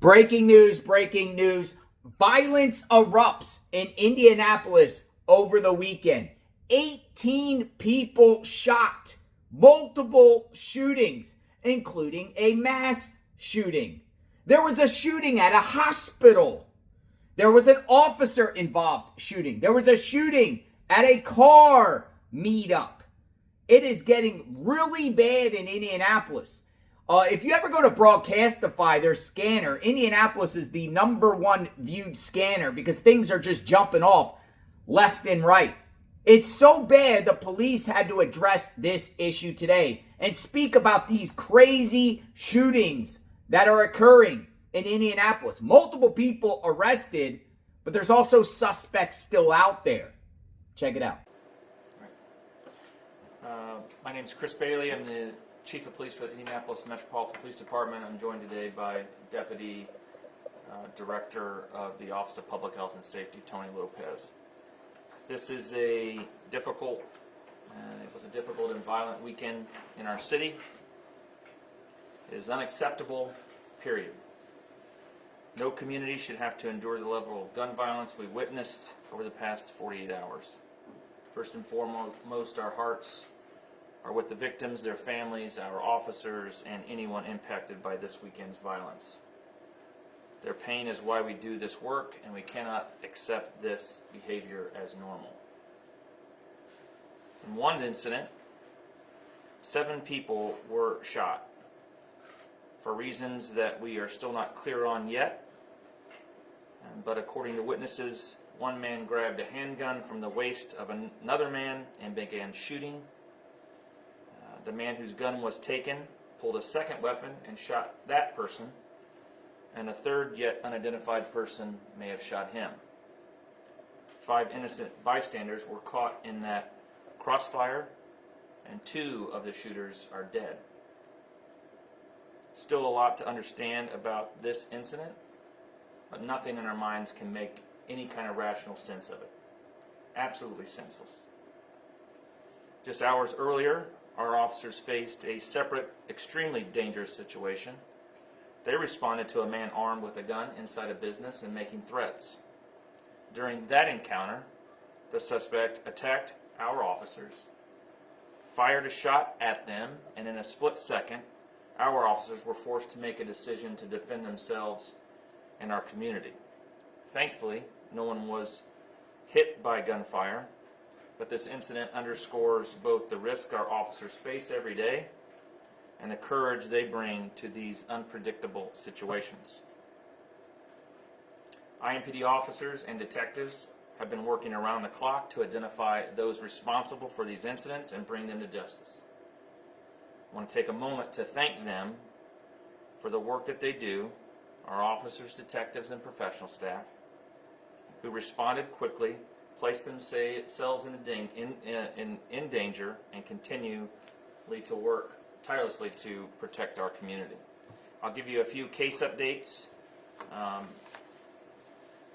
Breaking news, breaking news. Violence erupts in Indianapolis over the weekend. 18 people shot. Multiple shootings, including a mass shooting. There was a shooting at a hospital. There was an officer involved shooting. There was a shooting at a car meetup. It is getting really bad in Indianapolis. If you ever go to Broadcastify, their scanner, Indianapolis is the #1 viewed scanner because things are just jumping off left and right. It's so bad the police had to address this issue today and speak about these crazy shootings that are occurring in Indianapolis. Multiple people arrested, but there's also suspects still out there. Check it out. My name is Chris Bailey. I'm the Chief of Police for the Indianapolis Metropolitan Police Department. I'm joined today by Deputy Director of the Office of Public Health and Safety, Tony Lopez. This is it was a difficult and violent weekend in our city. It is unacceptable, period. No community should have to endure the level of gun violence we witnessed over the past 48 hours. First and foremost, our hearts are with the victims, their families, our officers, and anyone impacted by this weekend's violence. Their pain is why we do this work, and we cannot accept this behavior as normal. In one incident, 7 people were shot for reasons that we are still not clear on yet. But according to witnesses, one man grabbed a handgun from the waist of another man and began shooting. The man whose gun was taken pulled a second weapon and shot that person, and a third yet unidentified person may have shot him. 5 innocent bystanders were caught in that crossfire, and 2 of the shooters are dead. Still a lot to understand about this incident, but nothing in our minds can make any kind of rational sense of it. Absolutely senseless. Just hours earlier, our officers faced a separate, extremely dangerous situation. They responded to a man armed with a gun inside a business and making threats. During that encounter, the suspect attacked our officers, fired a shot at them, and in a split second, our officers were forced to make a decision to defend themselves and our community. Thankfully, no one was hit by gunfire, but this incident underscores both the risk our officers face every day and the courage they bring to these unpredictable situations. IMPD officers and detectives have been working around the clock to identify those responsible for these incidents and bring them to justice. I want to take a moment to thank them for the work that they do, our officers, detectives, and professional staff, who responded quickly, placed themselves in danger, and continually to work tirelessly to protect our community. I'll give you a few case updates. The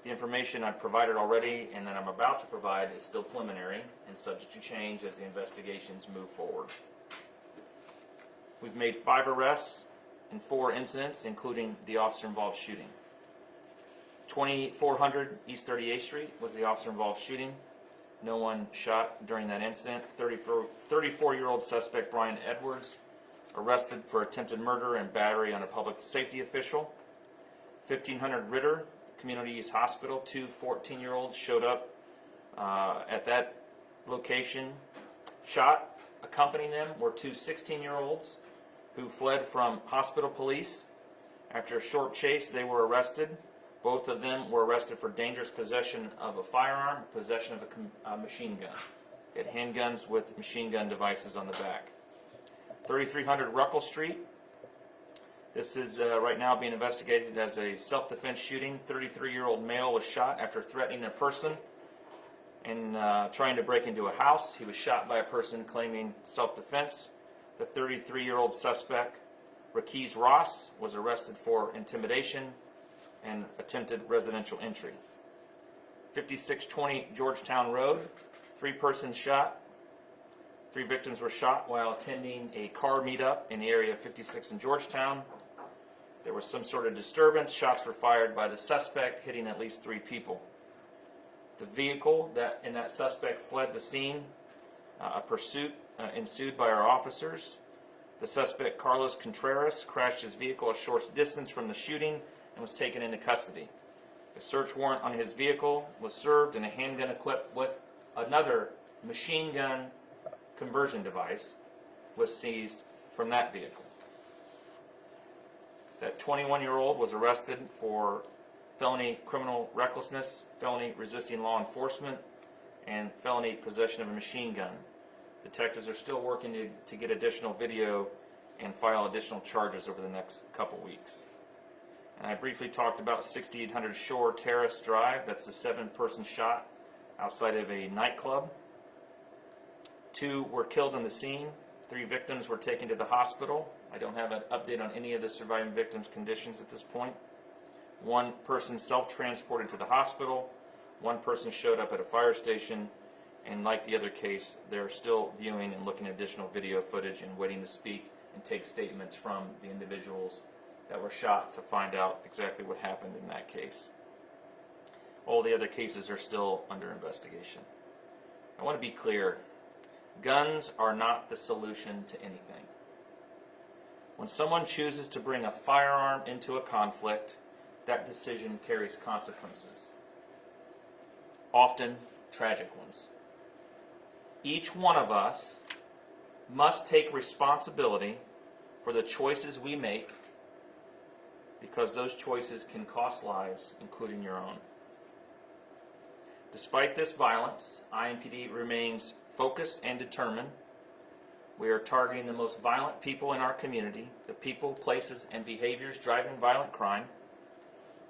information I've provided already and that I'm about to provide is still preliminary and subject to change as the investigations move forward. We've made 5 arrests in 4 incidents, including the officer-involved shooting. 2400 East 38th Street was the officer-involved shooting. No one shot during that incident. 34-year-old suspect Brian Edwards arrested for attempted murder and battery on a public safety official. 1500 Ritter, Community East Hospital, 2 14-year-olds showed up at that location, shot. Accompanying them were 2 16-year-olds who fled from hospital police. After a short chase, they were arrested. Both of them were arrested for dangerous possession of a firearm, possession of a machine gun. They had handguns with machine gun devices on the back. 3300 Ruckle Street. This is right now being investigated as a self-defense shooting. 33-year-old male was shot after threatening a person and trying to break into a house. He was shot by a person claiming self-defense. The 33-year-old suspect, Raquez Ross, was arrested for intimidation and attempted residential entry. 5620 Georgetown Road, 3 persons shot. 3 victims were shot while attending a car meetup in the area of 56 in Georgetown. There was some sort of disturbance. Shots were fired by the suspect, hitting at least 3 people. The vehicle and that suspect fled the scene. A pursuit ensued by our officers. The suspect, Carlos Contreras, crashed his vehicle a short distance from the shooting and was taken into custody. A search warrant on his vehicle was served, and a handgun equipped with another machine gun conversion device was seized from that vehicle. That 21-year-old was arrested for felony criminal recklessness, felony resisting law enforcement, and felony possession of a machine gun. Detectives are still working to get additional video and file additional charges over the next couple weeks. And I briefly talked about 6800 Shore Terrace Drive. That's the 7-person shot outside of a nightclub. 2 were killed on the scene. 3 victims were taken to the hospital. I don't have an update on any of the surviving victims' conditions at this point. 1 person self-transported to the hospital. 1 person showed up at a fire station. And like the other case, they're still viewing and looking at additional video footage and waiting to speak and take statements from the individuals that were shot to find out exactly what happened in that case. All the other cases are still under investigation. I want to be clear. Guns are not the solution to anything. When someone chooses to bring a firearm into a conflict, that decision carries consequences. Often tragic ones. Each one of us must take responsibility for the choices we make, because those choices can cost lives, including your own. Despite this violence, IMPD remains focused and determined. We are targeting the most violent people in our community, the people, places, and behaviors driving violent crime.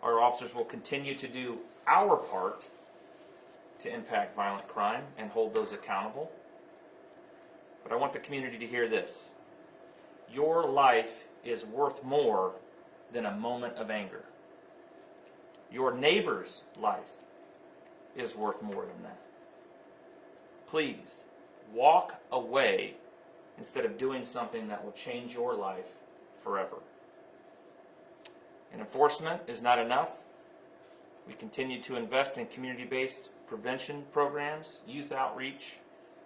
Our officers will continue to do our part to impact violent crime and hold those accountable. But I want the community to hear this. Your life is worth more than a moment of anger. Your neighbor's life is worth more than that. Please, walk away instead of doing something that will change your life forever. And enforcement is not enough. We continue to invest in community-based prevention programs, youth outreach,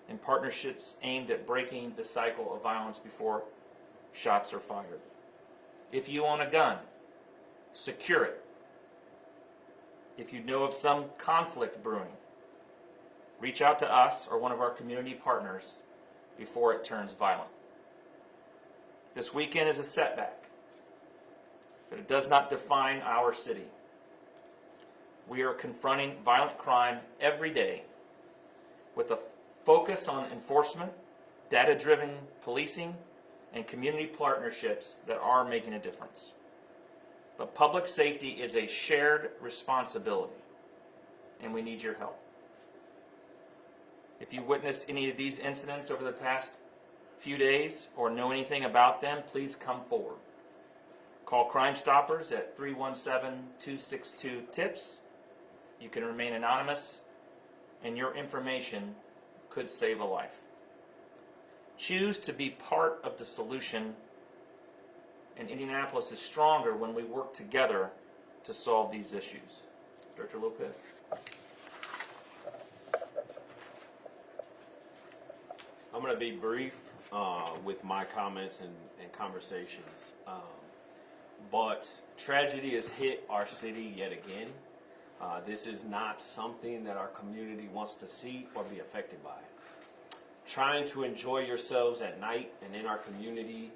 and partnerships aimed at breaking the cycle of violence before shots are fired. If you own a gun, secure it. If you know of some conflict brewing, reach out to us or one of our community partners before it turns violent. This weekend is a setback, but it does not define our city. We are confronting violent crime every day with a focus on enforcement, data-driven policing, and community partnerships that are making a difference. But public safety is a shared responsibility, and we need your help. If you witnessed any of these incidents over the past few days or know anything about them, please come forward. Call Crime Stoppers at 317-262-TIPS. You can remain anonymous, and your information could save a life. Choose to be part of the solution, and Indianapolis is stronger when we work together to solve these issues. Director Lopez. I'm going to be brief with my comments and conversations. But tragedy has hit our city yet again. This is not something that our community wants to see or be affected by. Trying to enjoy yourselves at night and in our community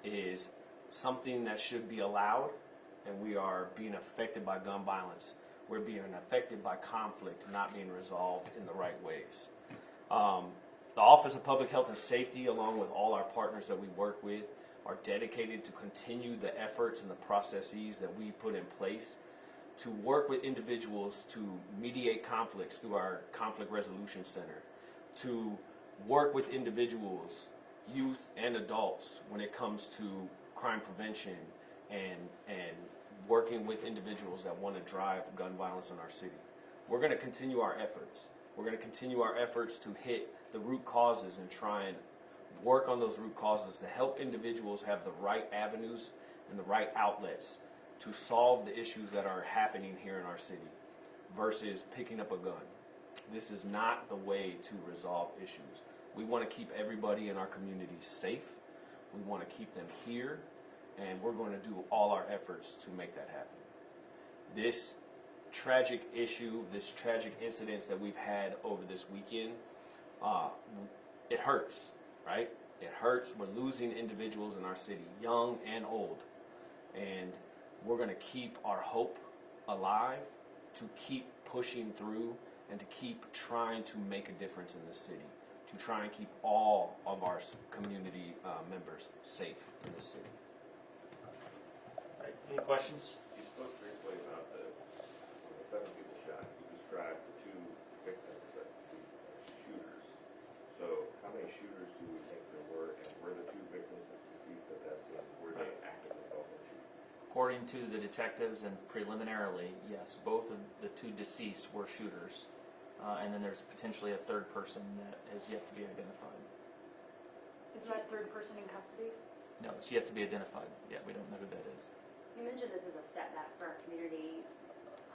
is something that should be allowed, and we are being affected by gun violence. We're being affected by conflict not being resolved in the right ways. The Office of Public Health and Safety, along with all our partners that we work with, are dedicated to continue the efforts and the processes that we put in place to work with individuals to mediate conflicts through our Conflict Resolution Center, to work with individuals, youth and adults, when it comes to crime prevention and working with individuals that want to drive gun violence in our city. We're going to continue our efforts. We're going to continue our efforts to hit the root causes and try and work on those root causes to help individuals have the right avenues and the right outlets to solve the issues that are happening here in our city versus picking up a gun. This is not the way to resolve issues. We want to keep everybody in our community safe. We want to keep them here, and we're going to do all our efforts to make that happen. This tragic issue, this tragic incidents that we've had over this weekend, it hurts, right? It hurts. We're losing individuals in our city, young and old. And we're going to keep our hope alive, to keep pushing through, and to keep trying to make a difference in the city, to try and keep all of our community members safe in the city. All right, any questions? You spoke briefly about the 7 people shot. You described the 2 victims that deceased as shooters. So how many shooters do we think there were, and were the 2 victims that deceased at that scene, were they actively involved in the shooting? According to the detectives and preliminarily, yes, both of the 2 deceased were shooters. And then there's potentially a 3rd person that has yet to be identified. Is that 3rd person in custody? No, it's yet to be identified. Yeah, we don't know who that is. You mentioned this is a setback for our community.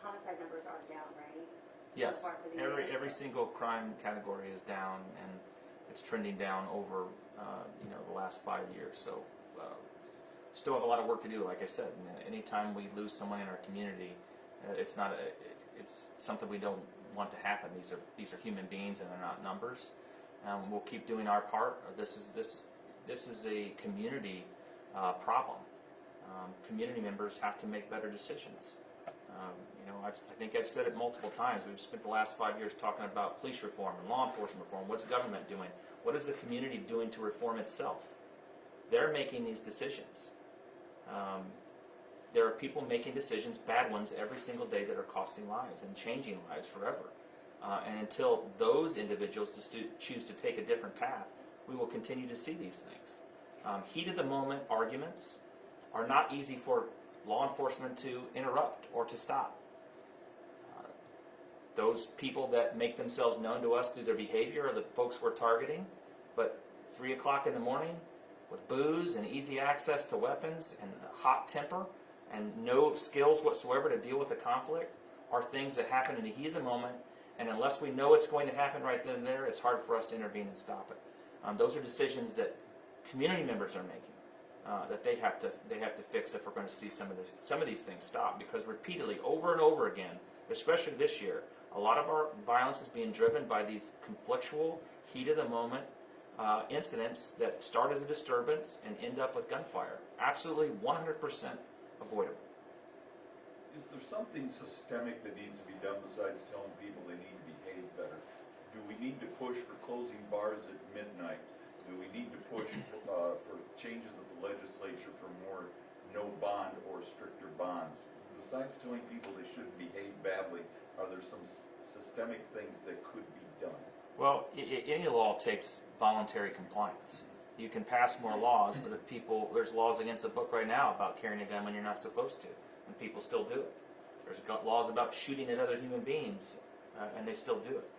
Homicide numbers are down, right? Yes, So far for the year. every single crime category is down, and it's trending down over the last 5 years. So still have a lot of work to do. Like I said, anytime we lose someone in our community, it's something we don't want to happen. These are human beings, and they're not numbers. We'll keep doing our part. This is a community problem. Community members have to make better decisions. I think I've said it multiple times. We've spent the last 5 years talking about police reform and law enforcement reform. What's government doing? What is the community doing to reform itself? They're making these decisions. There are people making decisions, bad ones, every single day that are costing lives and changing lives forever. And until those individuals choose to take a different path, we will continue to see these things. Heat of the moment arguments are not easy for law enforcement to interrupt or to stop. Those people that make themselves known to us through their behavior are the folks we're targeting. But 3 o'clock in the morning, with booze and easy access to weapons and a hot temper and no skills whatsoever to deal with the conflict, are things that happen in the heat of the moment. And unless we know it's going to happen right then and there, it's hard for us to intervene and stop it. Those are decisions that community members are making. That they have to fix if we're going to see some of these things stop, because repeatedly, over and over again, especially this year, a lot of our violence is being driven by these conflictual, heat of the moment incidents that start as a disturbance and end up with gunfire. Absolutely 100% avoidable. Is there something systemic that needs to be done besides telling people they need to behave better? Do we need to push for closing bars at midnight? Do we need to push for changes at the legislature for more no bond or stricter bonds? Besides telling people they shouldn't behave badly, are there some systemic things that could be done? Well, any law takes voluntary compliance. You can pass more laws, but there's laws against the book right now about carrying a gun when you're not supposed to, and people still do it. There's laws about shooting at other human beings, and they still do it.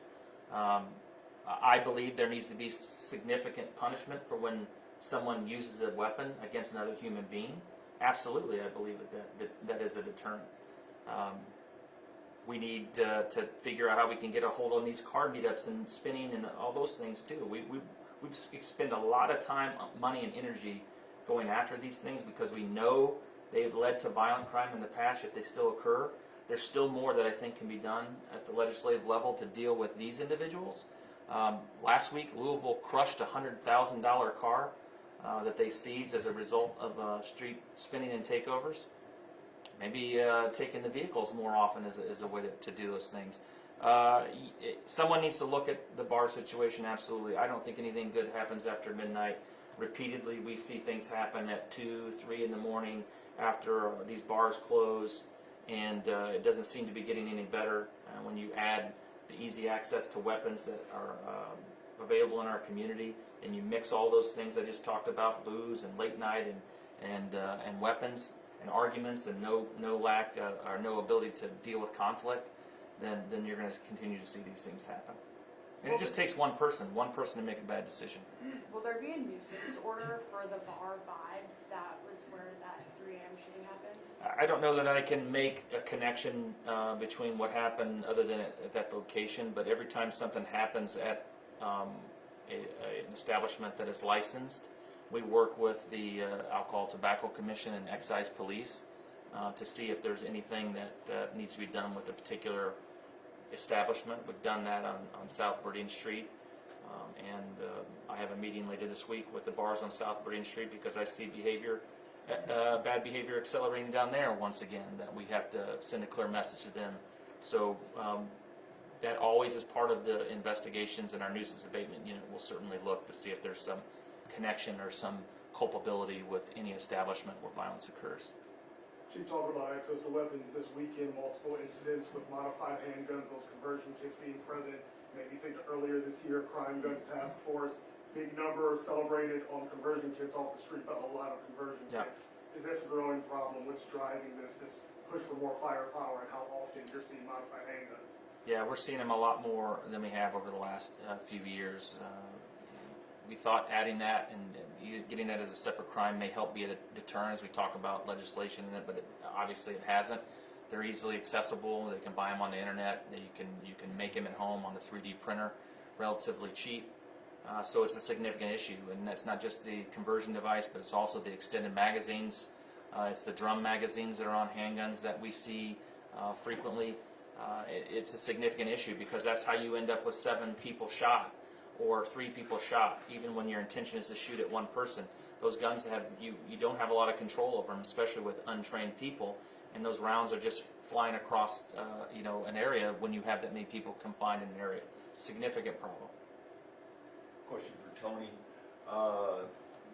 I believe there needs to be significant punishment for when someone uses a weapon against another human being. Absolutely, I believe that is a deterrent. We need to figure out how we can get a hold on these car meetups and spinning and all those things too. We've spent a lot of time, money, and energy going after these things because we know they've led to violent crime in the past, yet they still occur. There's still more that I think can be done at the legislative level to deal with these individuals. Last week, Louisville crushed a $100,000 car that they seized as a result of street spinning and takeovers. Maybe taking the vehicles more often is a way to do those things. Someone needs to look at the bar situation, absolutely. I don't think anything good happens after midnight. Repeatedly, we see things happen at 2, 3 in the morning after these bars close, and it doesn't seem to be getting any better when you add the easy access to weapons that are available in our community, and you mix all those things I just talked about, booze and late night and weapons and arguments and no lack or no ability to deal with conflict, then you're going to continue to see these things happen. And it just takes one person to make a bad decision. Will there be a nuisance order for the bar vibes? That was where that 3 a.m. shooting happened? I don't know that I can make a connection between what happened other than at that location, but every time something happens at an establishment that is licensed, we work with the Alcohol Tobacco Commission and Excise Police to see if there's anything that needs to be done with a particular establishment. We've done that on South Berrien Street, and I have a meeting later this week with the bars on South Berrien Street because I see bad behavior accelerating down there once again, that we have to send a clear message to them. So that always is part of the investigations, and our nuisance abatement unit will certainly look to see if there's some connection or some culpability with any establishment where violence occurs. Chief, talking about access to weapons this weekend, multiple incidents with modified handguns, those conversion kits being present. Maybe think earlier this year, Crime Guns Task Force, big number celebrated on conversion kits off the street, but a lot of conversion kits. Is this a growing problem? What's driving this push for more firepower, and how often you're seeing modified handguns? Yeah, we're seeing them a lot more than we have over the last few years. We thought adding that and getting that as a separate crime may help be a deterrent as we talk about legislation in it, but obviously it hasn't. They're easily accessible. They can buy them on the internet. You can make them at home on the 3D printer, relatively cheap. So it's a significant issue, and that's not just the conversion device, but it's also the extended magazines. It's the drum magazines that are on handguns that we see frequently. It's a significant issue because that's how you end up with 7 people shot or 3 people shot, even when your intention is to shoot at one person. Those guns you don't have a lot of control over them, especially with untrained people, and those rounds are just flying across an area when you have that many people confined in an area. Significant problem. Question for Tony.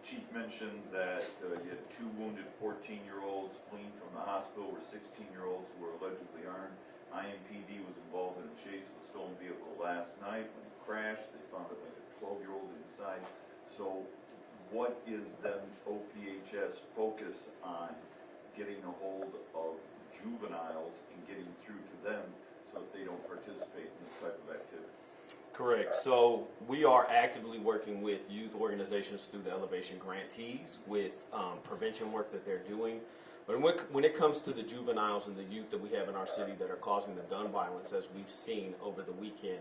Chief mentioned that you had 2 wounded 14-year-olds fleeing from the hospital where 16-year-olds were allegedly armed. IMPD was involved in a chase of a stolen vehicle last night. When it crashed, they found a 12-year-old inside. So what is then OPHS focus on getting a hold of juveniles and getting through to them so that they don't participate in this type of activity? Correct. So we are actively working with youth organizations through the Elevation grantees with prevention work that they're doing. But when it comes to the juveniles and the youth that we have in our city that are causing the gun violence, as we've seen over the weekend,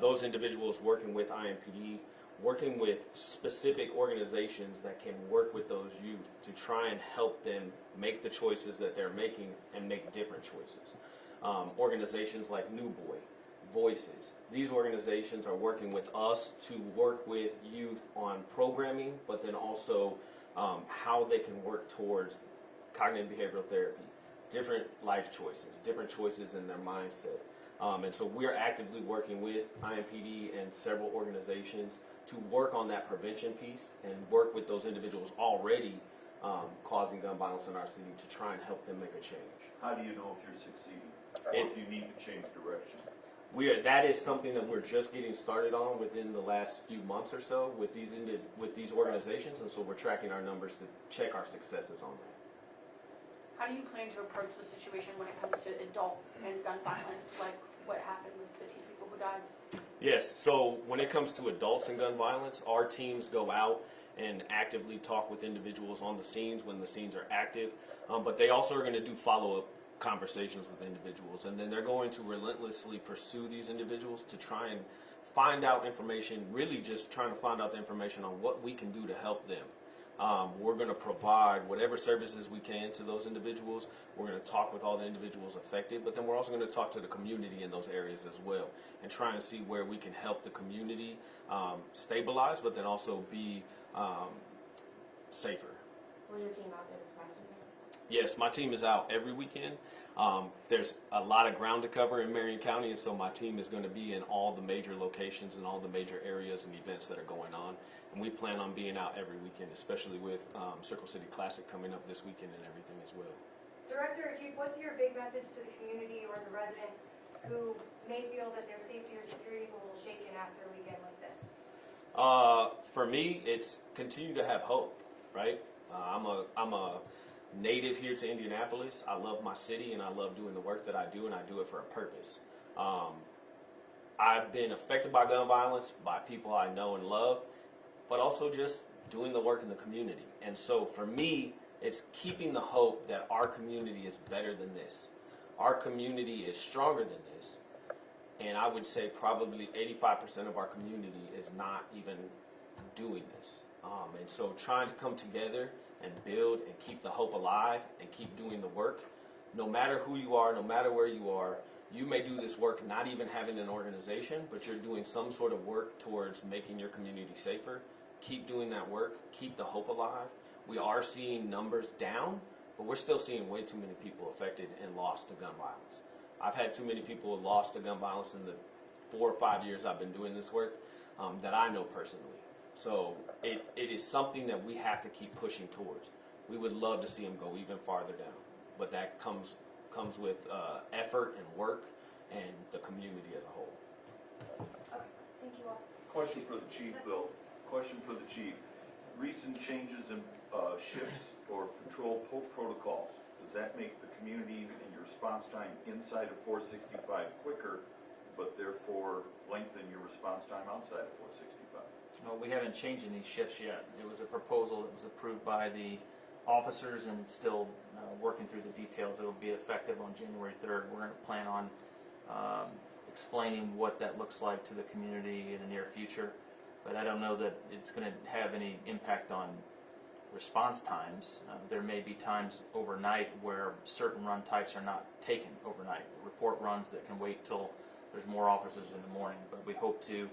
those individuals working with IMPD, working with specific organizations that can work with those youth to try and help them make the choices that they're making and make different choices. Organizations like New Boy, Voices. These organizations are working with us to work with youth on programming, but then also how they can work towards cognitive behavioral therapy, different life choices, different choices in their mindset. And so we're actively working with IMPD and several organizations to work on that prevention piece and work with those individuals already causing gun violence in our city to try and help them make a change. How do you know if you're succeeding? Or if you need to change direction? That is something that we're just getting started on within the last few months or so with these organizations, and so we're tracking our numbers to check our successes on that. How do you plan to approach the situation when it comes to adults and gun violence, like what happened with the 2 people who died? Yes, so when it comes to adults and gun violence, our teams go out and actively talk with individuals on the scenes when the scenes are active, but they also are going to do follow-up conversations with individuals, and then they're going to relentlessly pursue these individuals to try and find out information, really just trying to find out the information on what we can do to help them. We're going to provide whatever services we can to those individuals. We're going to talk with all the individuals affected, but then we're also going to talk to the community in those areas as well and try and see where we can help the community stabilize, but then also be safer. Was your team out there this past weekend? Yes, my team is out every weekend. There's a lot of ground to cover in Marion County, and so my team is going to be in all the major locations and all the major areas and events that are going on. And we plan on being out every weekend, especially with Circle City Classic coming up this weekend and everything as well. Director or Chief, what's your big message to the community or the residents who may feel that their safety or security is a little shaken after a weekend like this? For me, it's continue to have hope, right? I'm a native here to Indianapolis. I love my city and I love doing the work that I do, and I do it for a purpose. I've been affected by gun violence by people I know and love, but also just doing the work in the community. And so for me, It's keeping the hope that our community is better than this. Our community is stronger than this. And I would say probably 85% of our community is not even doing this. And so trying to come together and build and keep the hope alive and keep doing the work, no matter who you are, no matter where you are, you may do this work not even having an organization, but you're doing some sort of work towards making your community safer. Keep doing that work, keep the hope alive. We are seeing numbers down, but we're still seeing way too many people affected and lost to gun violence. I've had too many people lost to gun violence in the 4 or 5 years I've been doing this work that I know personally. So it is something that we have to keep pushing towards. We would love to see them go even farther down, but that comes with effort and work and the community as a whole. Okay, thank you all. Question for the chief, though. Question for the chief. Recent changes in shifts or patrol protocols. Does that make the community and your response time inside of 465 quicker, but therefore lengthen your response time outside of 465? No, we haven't changed any shifts yet. It was a proposal that was approved by the officers and still working through the details. It will be effective on January 3rd. We're going to plan on explaining what that looks like to the community in the near future. But I don't know that it's going to have any impact on response times. There may be times overnight where certain run types are not taken overnight. Report runs that can wait till there's more officers in the morning. But we hope to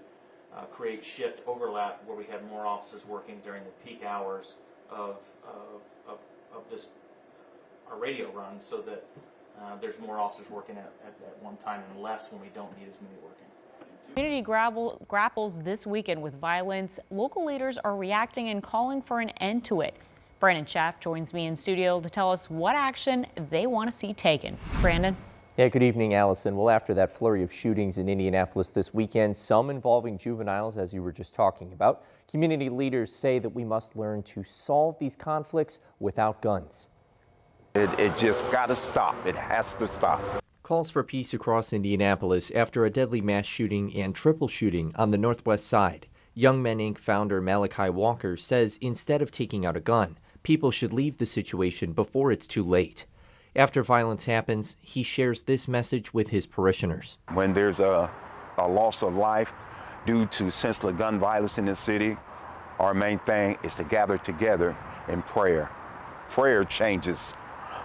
create shift overlap where we have more officers working during the peak hours of this our radio runs, so that there's more officers working at one time and less when we don't need as many working. Community grapples this weekend with violence. Local leaders are reacting and calling for an end to it. Brandon Schaff joins me in studio to tell us what action they want to see taken. Brandon? Yeah, good evening, Allison. Well, after that flurry of shootings in Indianapolis this weekend, some involving juveniles, as you were just talking about, community leaders say that we must learn to solve these conflicts without guns. It just got to stop. It has to stop. Calls for peace across Indianapolis after a deadly mass shooting and triple shooting on the Northwest Side. Young Men Inc. founder Malachi Walker says instead of taking out a gun, people should leave the situation before it's too late. After violence happens, he shares this message with his parishioners. When there's a loss of life due to senseless gun violence in the city, our main thing is to gather together in prayer. Prayer changes.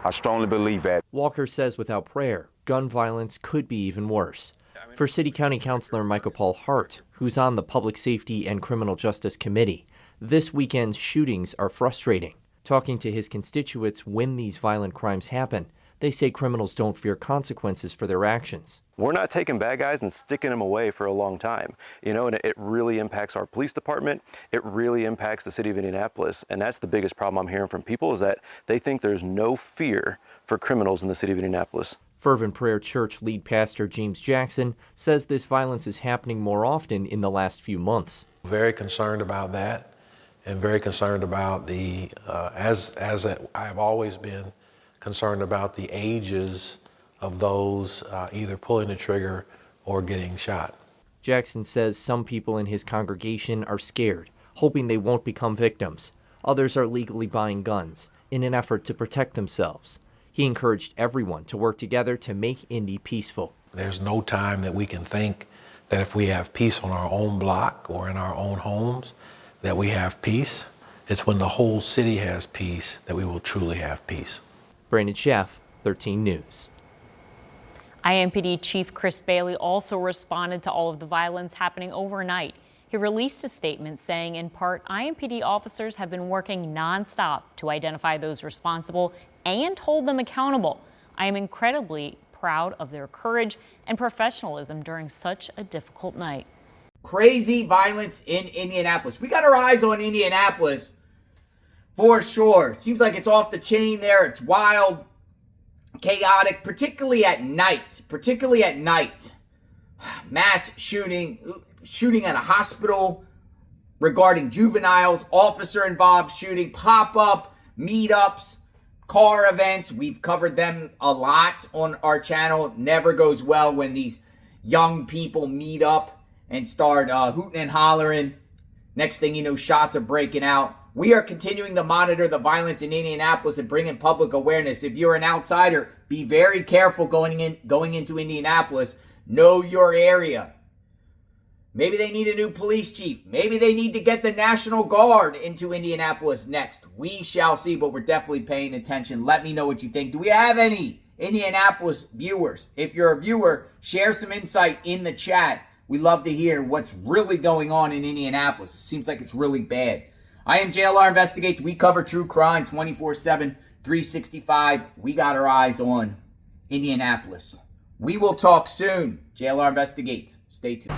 I strongly believe that. Walker says without prayer, gun violence could be even worse. For City County Councilor Michael Paul Hart, who's on the Public Safety and Criminal Justice Committee, this weekend's shootings are frustrating. Talking to his constituents when these violent crimes happen, they say criminals don't fear consequences for their actions. We're not taking bad guys and sticking them away for a long time, and it really impacts our police department. It really impacts the city of Indianapolis, and that's the biggest problem I'm hearing from people, is that they think there's no fear for criminals in the city of Indianapolis. Fervent Prayer Church lead pastor James Jackson says this violence is happening more often in the last few months. Very concerned about that, and very concerned about as I've always been concerned about the ages of those either pulling the trigger or getting shot. Jackson says some people in his congregation are scared, hoping they won't become victims. Others are legally buying guns in an effort to protect themselves. He encouraged everyone to work together to make Indy peaceful. There's no time that we can think that if we have peace on our own block or in our own homes, that we have peace. It's when the whole city has peace that we will truly have peace. Brandon Schaff, 13 News. IMPD Chief Chris Bailey also responded to all of the violence happening overnight. He released a statement saying, in part, IMPD officers have been working nonstop to identify those responsible and hold them accountable. I am incredibly proud of their courage and professionalism during such a difficult night. Crazy violence in Indianapolis. We got our eyes on Indianapolis for sure. It seems like it's off the chain there. It's wild, chaotic, particularly at night. Mass shooting at a hospital regarding juveniles, officer-involved shooting, pop-up, meetups, car events. We've covered them a lot on our channel. Never goes well when these young people meet up and start hooting and hollering. Next thing you know, shots are breaking out. We are continuing to monitor the violence in Indianapolis and bring in public awareness. If you're an outsider, be very careful going into Indianapolis. Know your area. Maybe they need a new police chief. Maybe they need to get the National Guard into Indianapolis next. We shall see, but we're definitely paying attention. Let me know what you think. Do we have any Indianapolis viewers? If you're a viewer, share some insight in the chat. We love to hear what's really going on in Indianapolis. It seems like it's really bad. I am JLR Investigates. We cover true crime 24/7, 365. We got our eyes on Indianapolis. We will talk soon. JLR Investigates. Stay tuned.